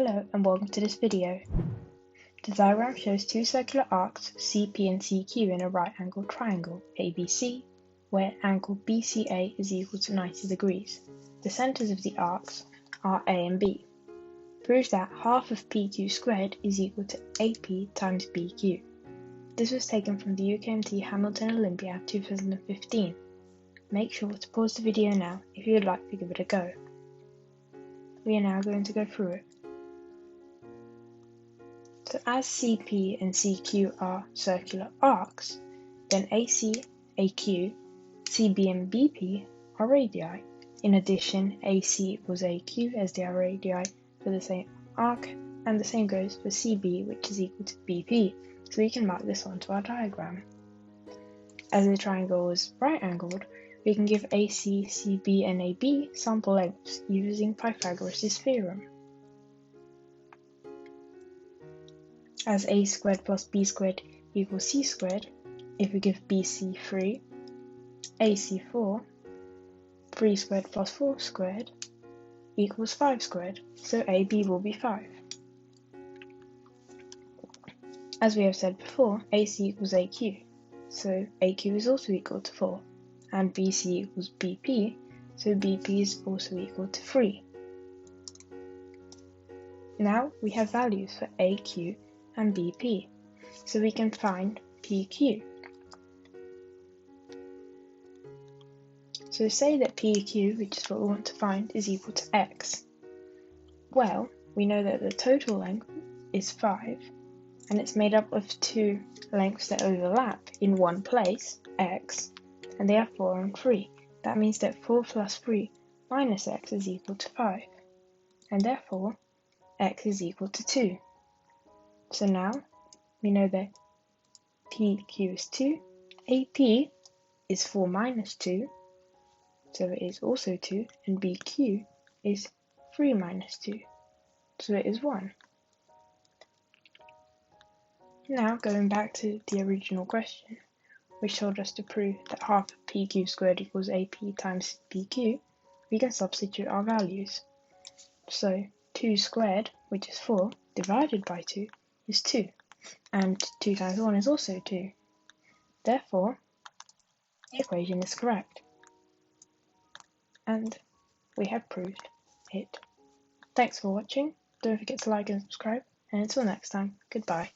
Hello and welcome to this video. The diagram shows two circular arcs CP and CQ in a right angled triangle ABC, where angle BCA is equal to 90 degrees. The centres of the arcs are A and B. Prove that half of PQ squared is equal to AP times BQ. This was taken from the UKMT Hamilton Olympiad 2015. Make sure to pause the video now if you would like to give it a go. We are now going to go through it. So as CP and CQ are circular arcs, then AC, AQ, CB and BP are radii. In addition, AC equals AQ as they are radii for the same arc, and the same goes for CB, which is equal to BP, so we can mark this onto our diagram. As the triangle is right angled, we can give AC, CB and AB sample lengths using Pythagoras' theorem. As a squared plus b squared equals c squared, if we give BC 3, AC 4, 3 squared plus 4 squared equals 5 squared, so AB will be 5. As we have said before, AC equals AQ, so AQ is also equal to 4, and BC equals BP, so BP is also equal to 3. Now we have values for AQ and BP, so we can find PQ. So say that PQ, which is what we want to find, is equal to X. Well, we know that the total length is 5, and it's made up of two lengths that overlap in one place, X, and they are 4 and 3. That means that 4 plus 3 minus X is equal to 5, and therefore X is equal to 2. So now we know that PQ is 2, AP is 4 minus 2, so it is also 2, and BQ is 3 minus 2, so it is 1. Now going back to the original question, which told us to prove that half of PQ squared equals AP times BQ, we can substitute our values. So 2 squared, which is 4, divided by 2, is 2, and 2 times 1 is also 2. Therefore, the equation is correct, and we have proved it. Thanks for watching, don't forget to like and subscribe, and until next time, goodbye.